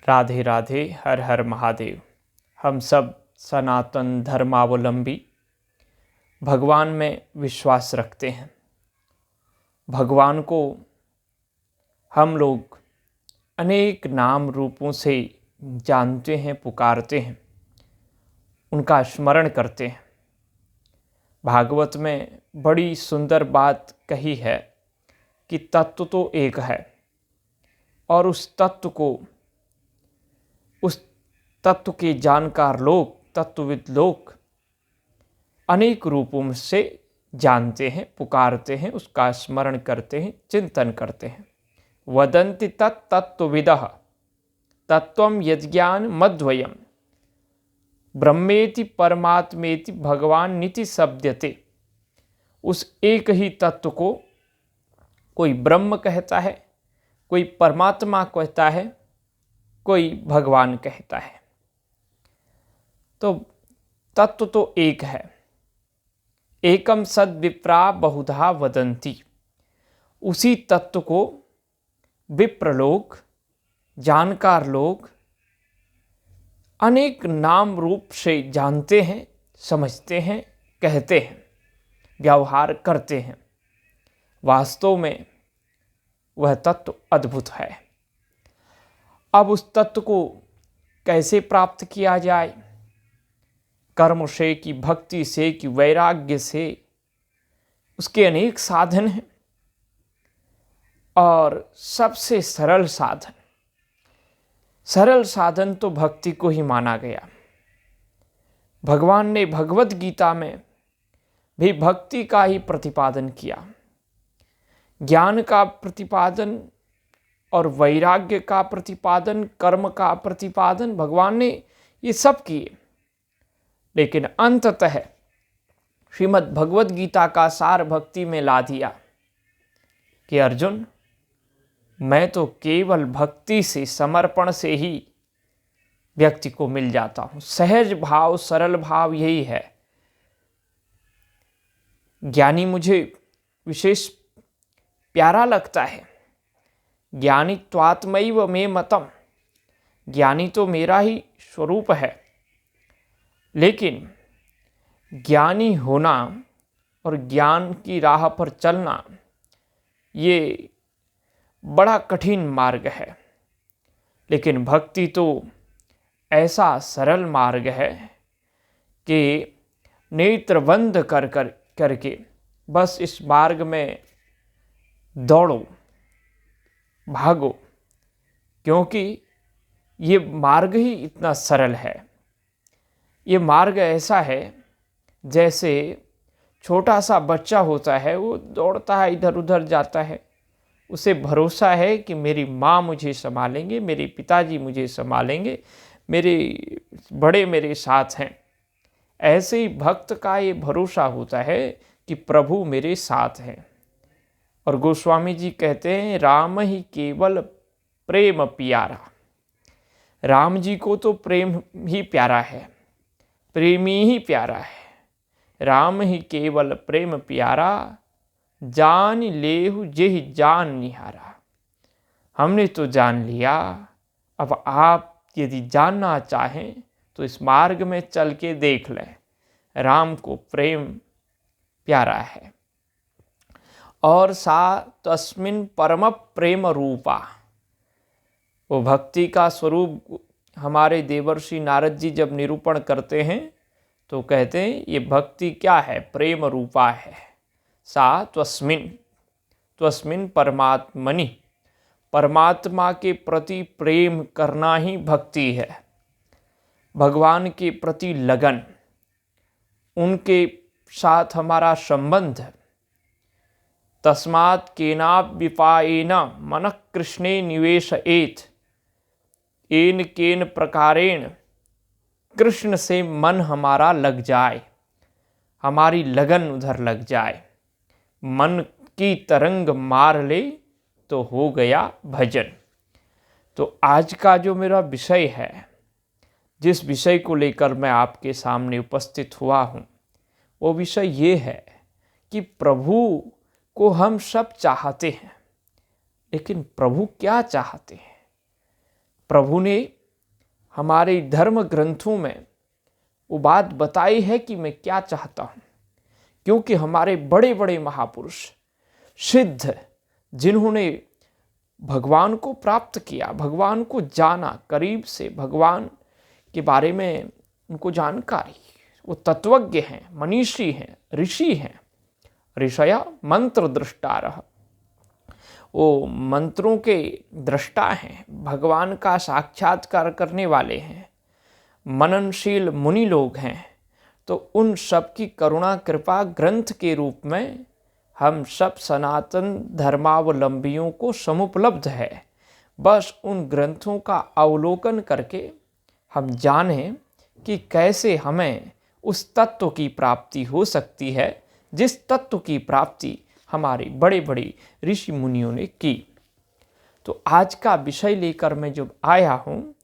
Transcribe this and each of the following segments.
राधे राधे, हर हर महादेव। हम सब सनातन धर्मावलंबी भगवान में विश्वास रखते हैं। भगवान को हम लोग अनेक नाम रूपों से जानते हैं, पुकारते हैं, उनका स्मरण करते हैं। भागवत में बड़ी सुंदर बात कही है कि तत्व तो एक है और उस तत्व के जानकार लोग, तत्वविद लोग अनेक रूपों से जानते हैं, पुकारते हैं, उसका स्मरण करते हैं, चिंतन करते हैं। वदन्ति तत्तत्त्वविदः तत्त्वं यज्ञान मद्वयम् ब्रह्मेति परमात्मेति भगवान निति शब्दते। उस एक ही तत्व को कोई ब्रह्म कहता है, कोई परमात्मा कहता है, कोई भगवान कहता है। तो तत्व तो एक है। एकम सद विप्रा बहुधा वदन्ति। उसी तत्व को विप्र लोग, जानकार लोग अनेक नाम रूप से जानते हैं, समझते हैं, कहते हैं, व्यवहार करते हैं। वास्तव में वह तत्व अद्भुत है। अब उस तत्व को कैसे प्राप्त किया जाए? कर्म से, कि भक्ति से, कि वैराग्य से? उसके अनेक साधन हैं और सबसे सरल साधन तो भक्ति को ही माना गया। भगवान ने भगवत गीता में भी भक्ति का ही प्रतिपादन किया। ज्ञान का प्रतिपादन और वैराग्य का प्रतिपादन, कर्म का प्रतिपादन भगवान ने ये सब किए। लेकिन अंततः श्रीमद् भगवत गीता का सार भक्ति में ला दिया कि अर्जुन, मैं तो केवल भक्ति से, समर्पण से ही व्यक्ति को मिल जाता हूं। सहज भाव, सरल भाव यही है। ज्ञानी मुझे विशेष प्यारा लगता है। ज्ञानी त्वात्मैव मे मतम। ज्ञानी तो मेरा ही स्वरूप है। लेकिन ज्ञानी होना और ज्ञान की राह पर चलना ये बड़ा कठिन मार्ग है। लेकिन भक्ति तो ऐसा सरल मार्ग है कि नेत्र बंद करके बस इस मार्ग में दौड़ो, भागो, क्योंकि ये मार्ग ही इतना सरल है। ये मार्ग ऐसा है जैसे छोटा सा बच्चा होता है, वो दौड़ता है, इधर उधर जाता है, उसे भरोसा है कि मेरी माँ मुझे संभालेंगे, मेरे पिताजी मुझे संभालेंगे, मेरे बड़े मेरे साथ हैं। ऐसे ही भक्त का ये भरोसा होता है कि प्रभु मेरे साथ हैं। और गोस्वामी जी कहते हैं, राम ही केवल प्रेम प्यारा। राम जी को तो प्रेम ही प्यारा है, प्रेमी ही प्यारा है। राम ही केवल प्रेम प्यारा, जान लेहु जेहि जान निहारा। हमने तो जान लिया, अब आप यदि जानना चाहें तो इस मार्ग में चल के देख लें। राम को प्रेम प्यारा है। और सा तस्मिन परम प्रेम रूपा। वो भक्ति का स्वरूप हमारे देवर्षि नारद जी जब निरूपण करते हैं तो कहते हैं ये भक्ति क्या है? प्रेम रूपा है। सा त्वस्मिन परमात्मनि। परमात्मा के प्रति प्रेम करना ही भक्ति है। भगवान के प्रति लगन, उनके साथ हमारा संबंध। तस्मात् केनाप्यपायेन मनः कृष्णे निवेशयेत्। एन केन प्रकारेण कृष्ण से मन हमारा लग जाए, हमारी लगन उधर लग जाए, मन की तरंग मार ले तो हो गया भजन। तो आज का जो मेरा विषय है, जिस विषय को लेकर मैं आपके सामने उपस्थित हुआ हूँ, वो विषय ये है कि प्रभु को हम सब चाहते हैं, लेकिन प्रभु क्या चाहते हैं? प्रभु ने हमारे धर्म ग्रंथों में वो बात बताई है कि मैं क्या चाहता हूँ, क्योंकि हमारे बड़े बड़े महापुरुष सिद्ध जिन्होंने भगवान को प्राप्त किया, भगवान को जाना करीब से, भगवान के बारे में उनको जानकारी, वो तत्वज्ञ हैं, मनीषी हैं, ऋषि हैं। ऋषया मंत्र दृष्टारः, वो मंत्रों के दृष्टा हैं, भगवान का साक्षात्कार करने वाले हैं, मननशील मुनि लोग हैं। तो उन सब की करुणा कृपा ग्रंथ के रूप में हम सब सनातन धर्मावलंबियों को समुपलब्ध है। बस उन ग्रंथों का अवलोकन करके हम जानें कि कैसे हमें उस तत्व की प्राप्ति हो सकती है जिस तत्व की प्राप्ति हमारे बड़े बड़े ऋषि मुनियों ने की। तो आज का विषय लेकर मैं जब आया हूँ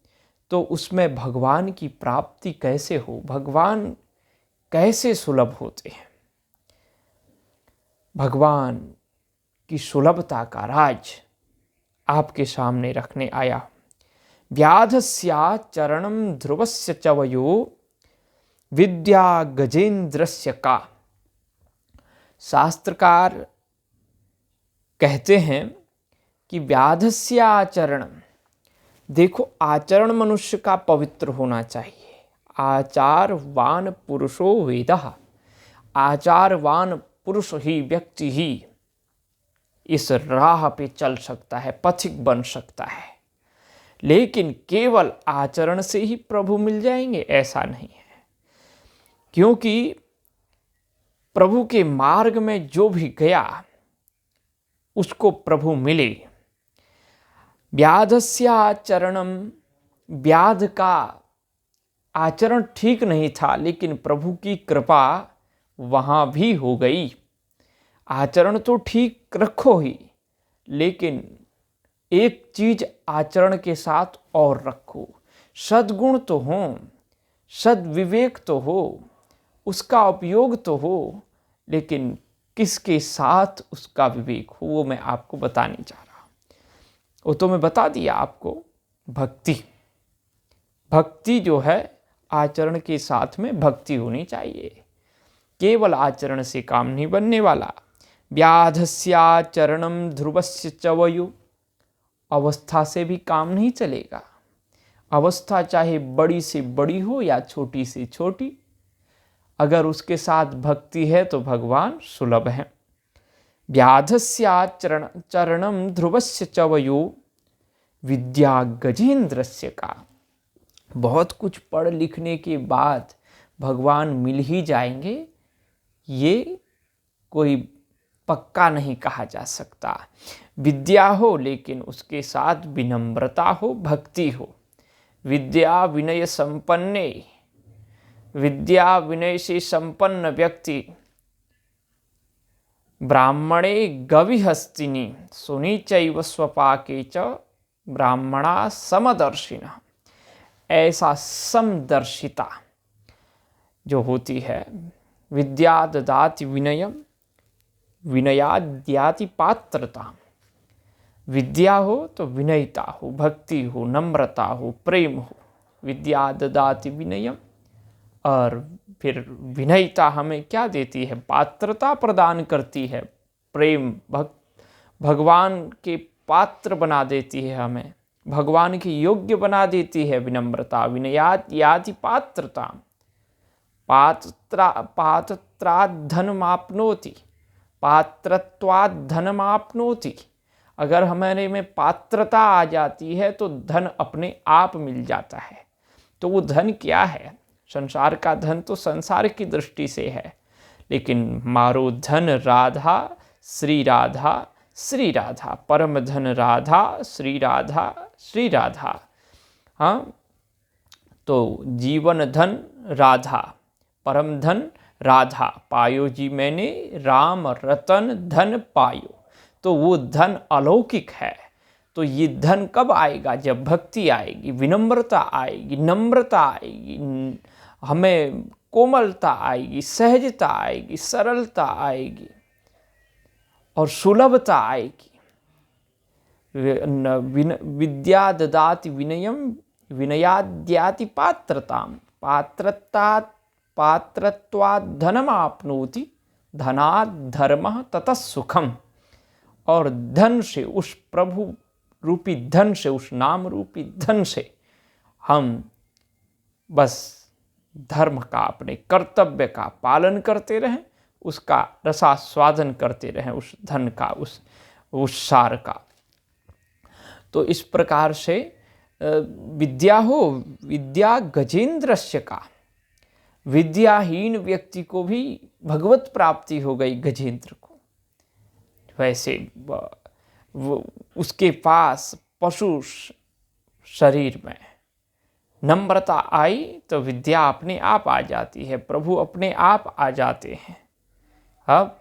तो उसमें भगवान की प्राप्ति कैसे हो, भगवान कैसे सुलभ होते हैं, भगवान की सुलभता का राज आपके सामने रखने आया। व्याधस्या चरणम ध्रुवस्य चवयो विद्या गजेंद्रस्य का। शास्त्रकार कहते हैं कि व्याधस्य आचरणम, देखो आचरण मनुष्य का पवित्र होना चाहिए। आचारवान पुरुषो वेदः, आचारवान पुरुष ही व्यक्ति ही इस राह पे चल सकता है, पथिक बन सकता है। लेकिन केवल आचरण से ही प्रभु मिल जाएंगे ऐसा नहीं है, क्योंकि प्रभु के मार्ग में जो भी गया उसको प्रभु मिले। व्याधस्य आचरणम, व्याध का आचरण ठीक नहीं था, लेकिन प्रभु की कृपा वहाँ भी हो गई। आचरण तो ठीक रखो ही, लेकिन एक चीज आचरण के साथ और रखो, सद्गुण तो हो, सद्विवेक तो हो, उसका उपयोग तो हो, लेकिन किसके साथ उसका विवेक हो वो मैं आपको बताने जा रहा हूँ। वो तो मैं बता दिया आपको, भक्ति। भक्ति जो है आचरण के साथ में भक्ति होनी चाहिए, केवल आचरण से काम नहीं बनने वाला। व्याधस्याचरणम ध्रुवस्य चवयो, अवस्था से भी काम नहीं चलेगा। अवस्था चाहे बड़ी से बड़ी हो या छोटी से छोटी, अगर उसके साथ भक्ति है तो भगवान सुलभ है। व्याधस्याचरणम ध्रुवस्य चवयो विद्या गजेंद्रस्य का। बहुत कुछ पढ़ लिखने के बाद भगवान मिल ही जाएंगे, ये कोई पक्का नहीं कहा जा सकता। विद्या हो लेकिन उसके साथ विनम्रता हो, भक्ति हो। विद्या विनय संपन्ने, विद्या विनय से संपन्न व्यक्ति ब्राह्मणे गविहस्तिनी सुनीचैव स्वपाके च ब्राह्मणा समदर्शिनः। ऐसा समदर्शिता जो होती है, विद्या ददाति विनयम, विनयाद्याति पात्रता। विद्या हो तो विनयता हो, भक्ति हो, नम्रता हो, प्रेम हो। विद्या ददाति विनयम, और फिर विनयता हमें क्या देती है, पात्रता प्रदान करती है। प्रेम भगवान के पात्र बना देती है, हमें भगवान के योग्य बना देती है। विनम्रता विनयात याति पात्रता, पात्रत्रात् धनमाप्नोति, पात्रत्वात् धनमाप्नोति। अगर हमारे में पात्रता आ जाती है तो धन अपने आप मिल जाता है। तो वो धन क्या है? संसार का धन तो संसार की दृष्टि से है, लेकिन मारो धन राधा श्री राधा, श्री राधा परम धन राधा, श्री राधा श्री राधा। हाँ, तो जीवन धन राधा, परम धन राधा पायो जी मैंने, राम रतन धन पायो। तो वो धन अलौकिक है। तो ये धन कब आएगा? जब भक्ति आएगी, विनम्रता आएगी, नम्रता आएगी, हमें कोमलता आएगी, सहजता आएगी, सरलता आएगी और सुलभता आएगी। विद्या ददाति विनयम विनयाद्याति पात्रताम पात्रत्वात् धनमाप्नोति धनात् धर्मः ततः सुखम। और धन से, उस प्रभु रूपी धन से, उस नाम रूपी धन से हम बस धर्म का, अपने कर्तव्य का पालन करते रहें, उसका रसास्वादन करते रहें, उस धन का, उस सार का। तो इस प्रकार से विद्या हो, विद्या गजेंद्रस्य का, विद्याहीन व्यक्ति को भी भगवत प्राप्ति हो गई गजेंद्र को। वैसे वो उसके पास पशु शरीर में नम्रता आई तो विद्या अपने आप आ जाती है, प्रभु अपने आप आ जाते हैं। अब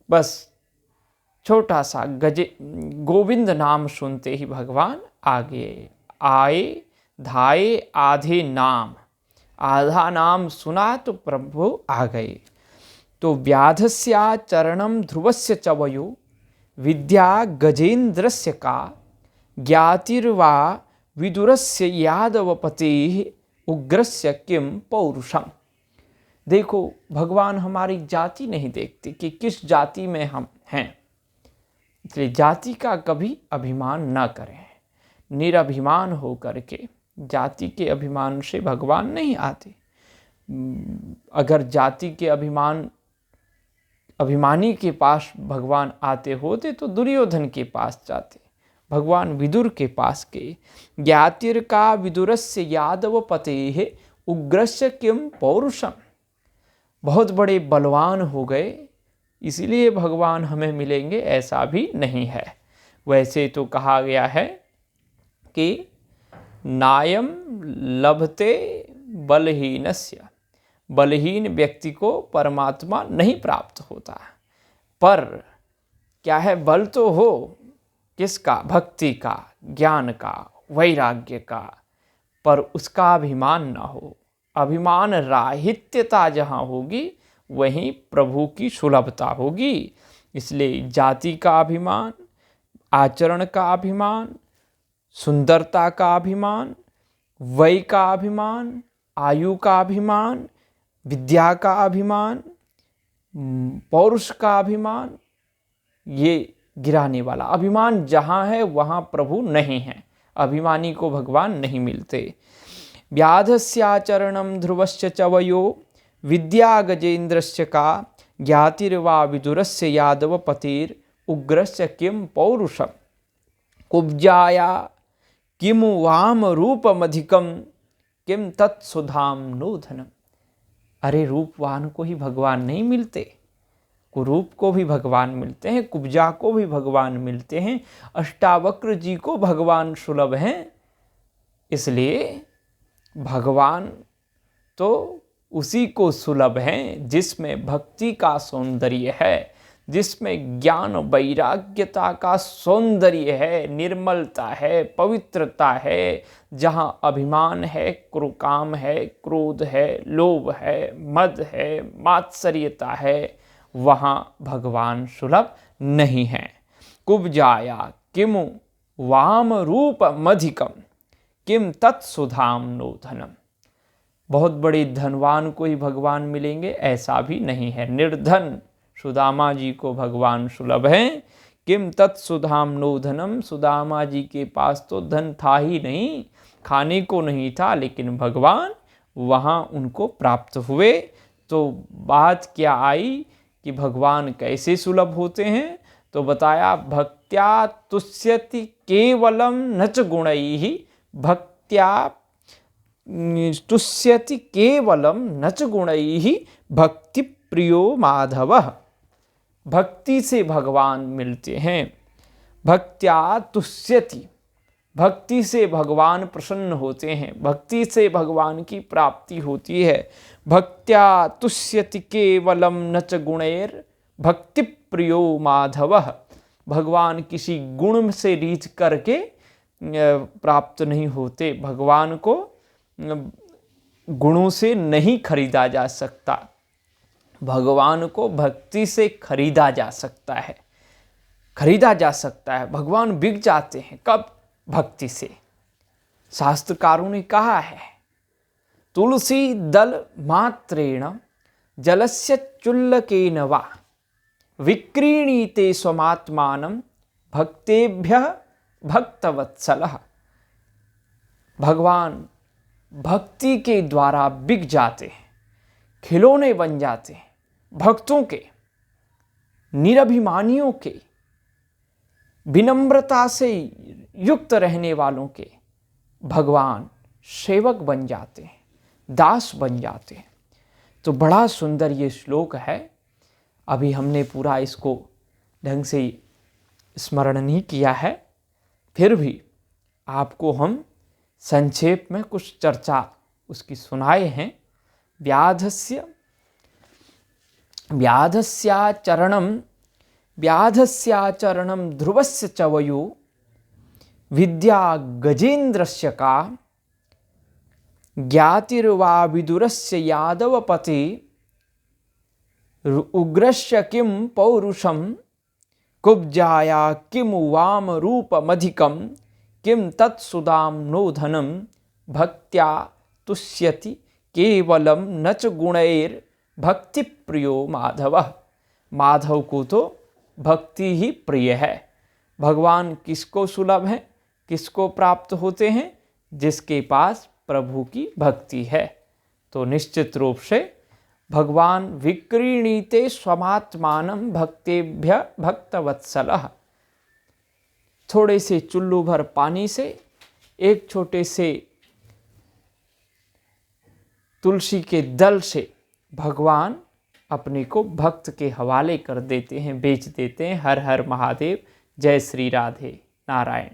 बस छोटा सा गोविंद नाम सुनते ही भगवान आगे आए, धाये आधे नाम, आधा नाम सुना तो प्रभु आ गए। तो व्याधस्या चरणम ध्रुवस्य चवयो विद्या गजेंद्रस्य का ज्ञातिर्वा विदुरस्य यादवपते उग्रस्य किम पौरुषम। देखो, भगवान हमारी जाति नहीं देखते कि किस जाति में हम हैं, इसलिए जाति का कभी अभिमान न करें। निरभिमान हो करके, जाति के अभिमान से भगवान नहीं आते। अगर जाति के अभिमानी के पास भगवान आते होते तो दुर्योधन के पास जाते। भगवान विदुर के पास गए। ज्ञातिर का विदुरस्य यादव पते उग्रस्य किम पौरुषम। बहुत बड़े बलवान हो गए, इसलिए भगवान हमें मिलेंगे ऐसा भी नहीं है। वैसे तो कहा गया है कि नायम लभते बलहीनस्य, बलहीन व्यक्ति को परमात्मा नहीं प्राप्त होता। पर क्या है, बल तो हो किसका, भक्ति का, ज्ञान का, वैराग्य का, पर उसका अभिमान ना हो। अभिमान राहित्यता जहाँ होगी वहीं प्रभु की सुलभता होगी। इसलिए जाति का अभिमान, आचरण का अभिमान, सुंदरता का अभिमान, वय का अभिमान, आयु का अभिमान, विद्या का अभिमान, पौरुष का अभिमान, ये गिराने वाला अभिमान जहाँ है वहाँ प्रभु नहीं है। अभिमानी को भगवान नहीं मिलते। व्याधस्याचरणम ध्रुवस्य चवयो विद्या गजेंद्रस्य का ज्ञातिर्वा विदुरस्य यादव पतिर उग्रस्य किम पौरुषम। कुब्जाया किम वाम रूपमधिकम किम तत्सुधाम नोधनम। अरे रूपवान को ही भगवान नहीं मिलते, कुरूप को भी भगवान मिलते हैं, कुब्जा को भी भगवान मिलते हैं, अष्टावक्र जी को भगवान सुलभ हैं। इसलिए भगवान तो उसी को सुलभ हैं जिसमें भक्ति का सौंदर्य है, जिसमें ज्ञान वैराग्यता का सौंदर्य है, निर्मलता है, पवित्रता है। जहाँ अभिमान है, काम है, क्रोध है, लोभ है, मद है, मात्सर्यता है, वहाँ भगवान सुलभ नहीं है। कुब्जाया किमु वाम रूप मधिकम किम तत्सुधाम नोधनम। बहुत बड़े धनवान को ही भगवान मिलेंगे ऐसा भी नहीं है। निर्धन सुदामा जी को भगवान सुलभ हैं। किम तत्सुधाम नोधनम। सुदामा जी के पास तो धन था ही नहीं, खाने को नहीं था, लेकिन भगवान वहाँ उनको प्राप्त हुए। तो बात क्या आई कि भगवान कैसे सुलभ होते हैं, तो बताया भक्त्या तुष्यति केवलम नच गुणैहि। भक्त्या तुष्यति केवलम नच गुणैहि भक्ति प्रियो माधवः। भक्ति से भगवान मिलते हैं। भक्त्या तुष्यति, भक्ति से भगवान प्रसन्न होते हैं, भक्ति से भगवान की प्राप्ति होती है। भक्त्या तुष्यति केवलम नच गुणैर भक्ति प्रियो माधवः। भगवान किसी गुण से रीझ करके प्राप्त नहीं होते। भगवान को गुणों से नहीं खरीदा जा सकता, भगवान को भक्ति से खरीदा जा सकता है। खरीदा जा सकता है, भगवान बिक जाते हैं। कब? भक्ति से। शास्त्रकारों ने कहा है, तुलसी दल मात्रेण जलस्य चुल्लकेन वा विक्रीणीते स्वमात्मानं भक्तेभ्यः भक्तवत्सलः। भगवान भक्ति के द्वारा बिक जाते हैं, खिलौने बन जाते हैं। भक्तों के, निरभिमानियों के, विनम्रता से युक्त रहने वालों के भगवान सेवक बन जाते हैं, दास बन जाते हैं। तो बड़ा सुंदर ये श्लोक है। अभी हमने पूरा इसको ढंग से स्मरण नहीं किया है, फिर भी आपको हम संक्षेप में कुछ चर्चा उसकी सुनाए हैं। व्याधस्याचरणं ध्रुवस्य च वयो विद्या गजेन्द्रस्य का ज्ञातिर्वा विदुरस्य यादवपते उग्रस्य किं पौरुषं कुब्जाया किं वामरूपमधिकं किं तत्सुदां नो धनं भक्त्या तुष्यति केवलम न च गुणैर भक्ति प्रियो माधव। माधव को तो भक्ति ही प्रिय है। भगवान किसको सुलभ है, किसको प्राप्त होते हैं? जिसके पास प्रभु की भक्ति है। तो निश्चित रूप से भगवान विक्रीणीते स्वमात्मानं भक्तेभ्य भक्तवत्सलः। थोड़े से चुल्लू भर पानी से, एक छोटे से तुलसी के दल से भगवान अपने को भक्त के हवाले कर देते हैं, बेच देते हैं। हर हर महादेव। जय श्री राधे नारायण।